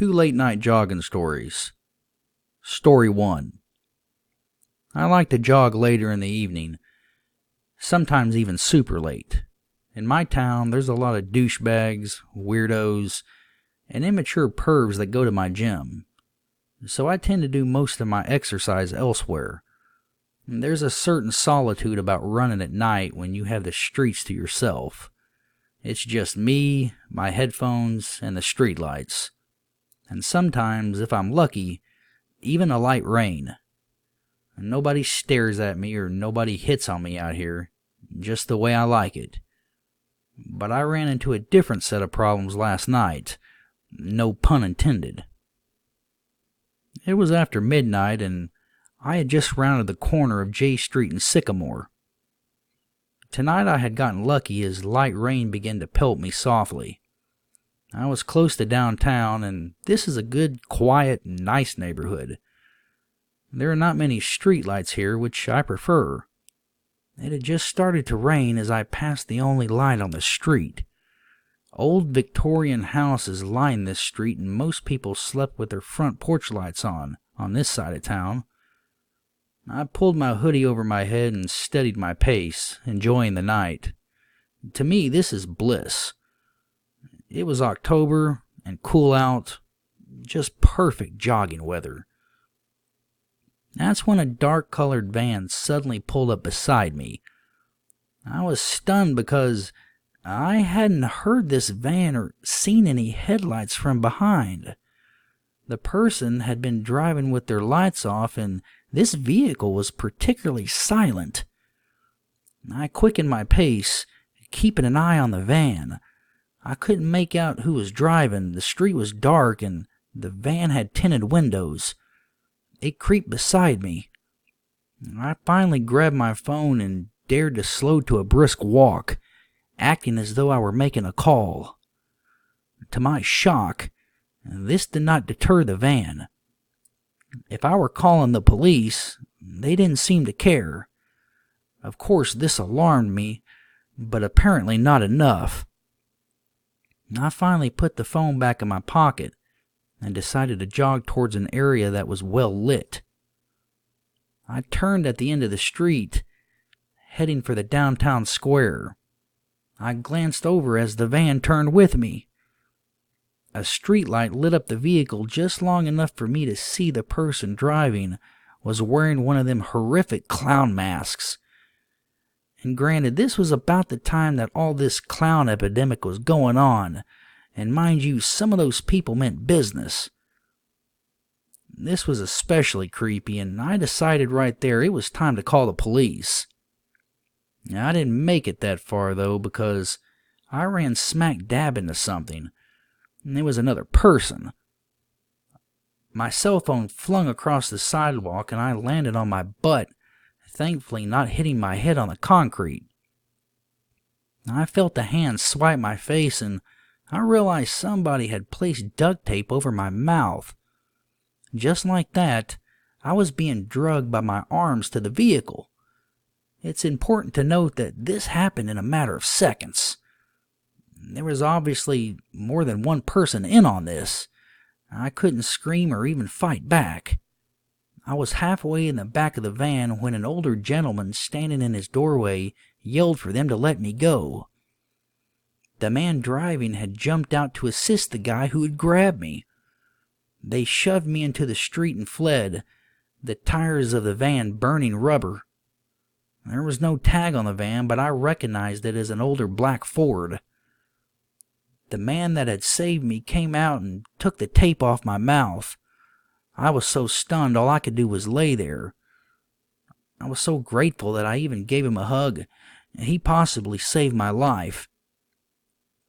2 late night jogging stories. Story 1. I like to jog later in the evening, sometimes even super late. In my town, there's a lot of douchebags, weirdos, and immature pervs that go to my gym, so I tend to do most of my exercise elsewhere. And there's a certain solitude about running at night when you have the streets to yourself. It's just me, my headphones, and the streetlights. And sometimes, if I'm lucky, even a light rain. And nobody stares at me or nobody hits on me out here, just the way I like it. But I ran into a different set of problems last night, no pun intended. It was after midnight and I had just rounded the corner of J Street and Sycamore. Tonight I had gotten lucky as light rain began to pelt me softly. I was close to downtown, and this is a good, quiet, nice neighborhood. There are not many streetlights here, which I prefer. It had just started to rain as I passed the only light on the street. Old Victorian houses line this street, and most people slept with their front porch lights on this side of town. I pulled my hoodie over my head and steadied my pace, enjoying the night. To me, this is bliss. It was October and cool out, just perfect jogging weather. That's when a dark-colored van suddenly pulled up beside me. I was stunned because I hadn't heard this van or seen any headlights from behind. The person had been driving with their lights off, and this vehicle was particularly silent. I quickened my pace, keeping an eye on the van. I couldn't make out who was driving. The street was dark, and the van had tinted windows. It creeped beside me. I finally grabbed my phone and dared to slow to a brisk walk, acting as though I were making a call. To my shock, this did not deter the van. If I were calling the police, they didn't seem to care. Of course, this alarmed me, but apparently not enough. I finally put the phone back in my pocket and decided to jog towards an area that was well lit. I turned at the end of the street, heading for the downtown square. I glanced over as the van turned with me. A streetlight lit up the vehicle just long enough for me to see the person driving was wearing one of them horrific clown masks. And granted, this was about the time that all this clown epidemic was going on, and mind you, some of those people meant business. This was especially creepy, and I decided right there it was time to call the police. Now, I didn't make it that far, though, because I ran smack dab into something. And it was another person. My cell phone flung across the sidewalk and I landed on my butt, thankfully not hitting my head on the concrete. I felt a hand swipe my face and I realized somebody had placed duct tape over my mouth. Just like that, I was being drugged by my arms to the vehicle. It's important to note that this happened in a matter of seconds. There was obviously more than one person in on this. I couldn't scream or even fight back. I was halfway in the back of the van when an older gentleman standing in his doorway yelled for them to let me go. The man driving had jumped out to assist the guy who had grabbed me. They shoved me into the street and fled, the tires of the van burning rubber. There was no tag on the van, but I recognized it as an older black Ford. The man that had saved me came out and took the tape off my mouth. I was so stunned all I could do was lay there. I was so grateful that I even gave him a hug, and he possibly saved my life.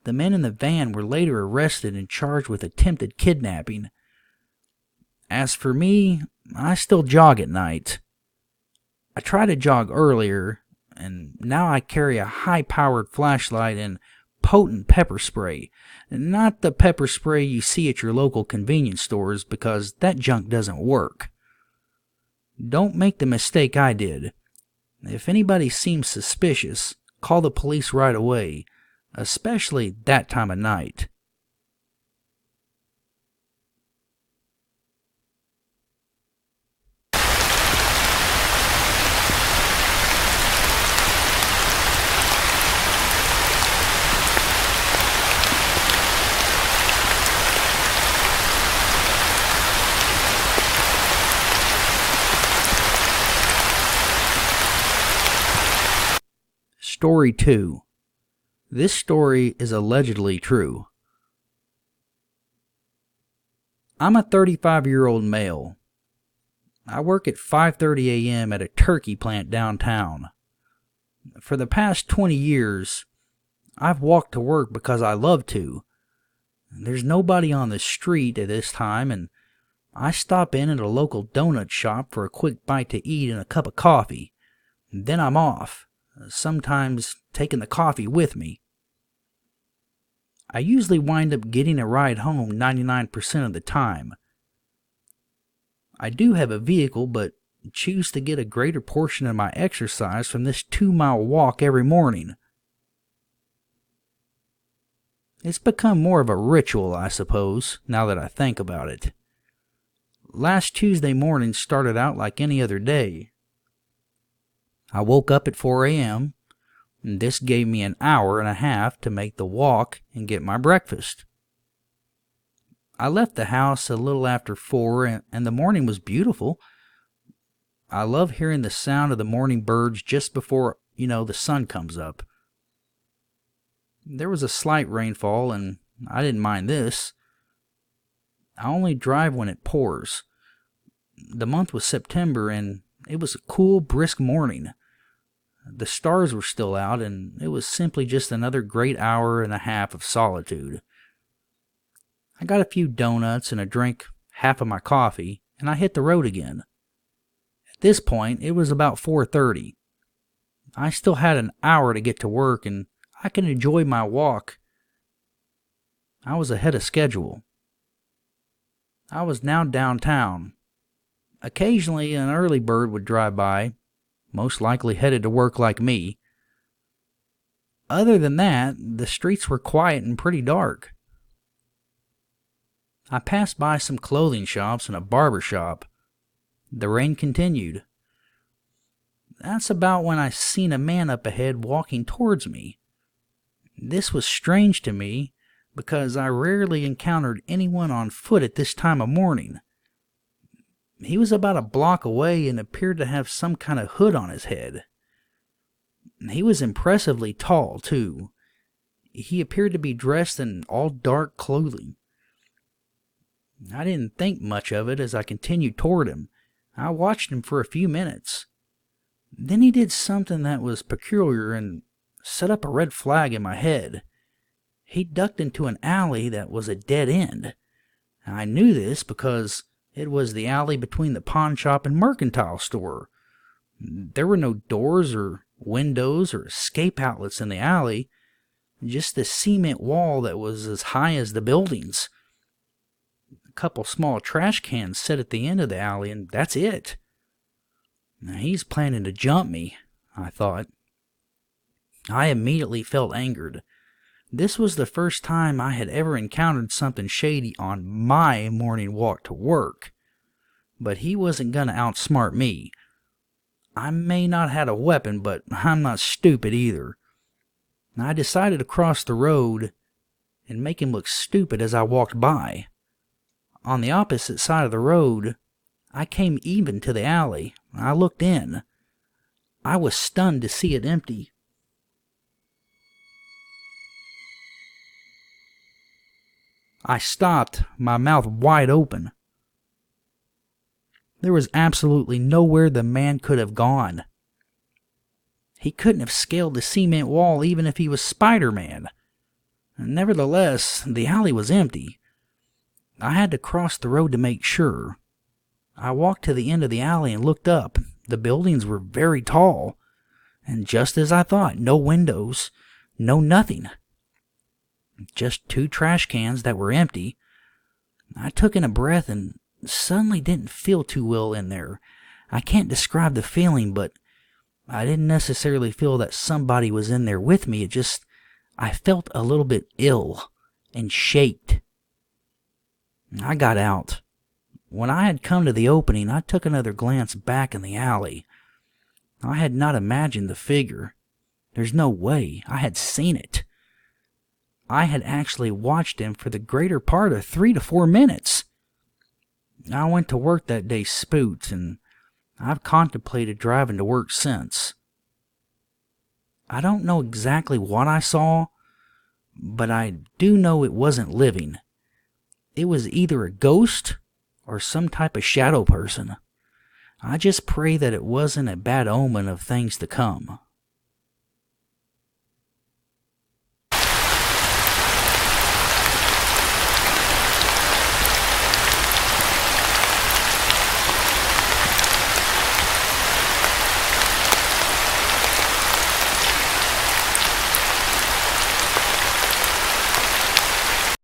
The men in the van were later arrested and charged with attempted kidnapping. As for me, I still jog at night. I tried to jog earlier, and now I carry a high-powered flashlight and potent pepper spray. Not the pepper spray you see at your local convenience stores, because that junk doesn't work. Don't make the mistake I did. If anybody seems suspicious, call the police right away, especially that time of night. Story 2. This story is allegedly true. I'm a 35-year-old male. I work at 5:30 a.m. at a turkey plant downtown. For the past 20 years, I've walked to work because I love to. There's nobody on the street at this time, and I stop in at a local donut shop for a quick bite to eat and a cup of coffee. Then I'm off, sometimes taking the coffee with me. I usually wind up getting a ride home 99% of the time. I do have a vehicle, but choose to get a greater portion of my exercise from this 2-mile walk every morning. It's become more of a ritual, I suppose, now that I think about it. Last Tuesday morning started out like any other day. I woke up at 4 a.m., and this gave me an hour and a half to make the walk and get my breakfast. I left the house a little after 4, and the morning was beautiful. I love hearing the sound of the morning birds just before, the sun comes up. There was a slight rainfall, and I didn't mind this. I only drive when it pours. The month was September, and it was a cool, brisk morning. The stars were still out, and it was simply just another great hour and a half of solitude. I got a few donuts and drank half of my coffee, and I hit the road again. At this point, it was about 4:30. I still had an hour to get to work, and I could enjoy my walk. I was ahead of schedule. I was now downtown. Occasionally, an early bird would drive by, most likely headed to work like me. Other than that, the streets were quiet and pretty dark. I passed by some clothing shops and a barber shop. The rain continued. That's about when I seen a man up ahead walking towards me. This was strange to me because I rarely encountered anyone on foot at this time of morning. He was about a block away and appeared to have some kind of hood on his head. He was impressively tall, too. He appeared to be dressed in all dark clothing. I didn't think much of it as I continued toward him. I watched him for a few minutes. Then he did something that was peculiar and set up a red flag in my head. He ducked into an alley that was a dead end. I knew this because it was the alley between the pawn shop and mercantile store. There were no doors or windows or escape outlets in the alley, just a cement wall that was as high as the buildings. A couple small trash cans set at the end of the alley, and that's it. Now, he's planning to jump me, I thought. I immediately felt angered. This was the first time I had ever encountered something shady on my morning walk to work. But he wasn't going to outsmart me. I may not have a weapon, but I'm not stupid either. I decided to cross the road and make him look stupid as I walked by. On the opposite side of the road, I came even to the alley. I looked in. I was stunned to see it empty. I stopped, my mouth wide open. There was absolutely nowhere the man could have gone. He couldn't have scaled the cement wall even if he was Spider-Man. Nevertheless, the alley was empty. I had to cross the road to make sure. I walked to the end of the alley and looked up. The buildings were very tall, and just as I thought, no windows, no nothing. Just 2 trash cans that were empty. I took in a breath and suddenly didn't feel too well in there. I can't describe the feeling, but I didn't necessarily feel that somebody was in there with me. I felt a little bit ill and shaked. I got out. When I had come to the opening, I took another glance back in the alley. I had not imagined the figure. There's no way. I had seen it. I had actually watched him for the greater part of 3 to 4 minutes. I went to work that day spooked, and I've contemplated driving to work since. I don't know exactly what I saw, but I do know it wasn't living. It was either a ghost or some type of shadow person. I just pray that it wasn't a bad omen of things to come.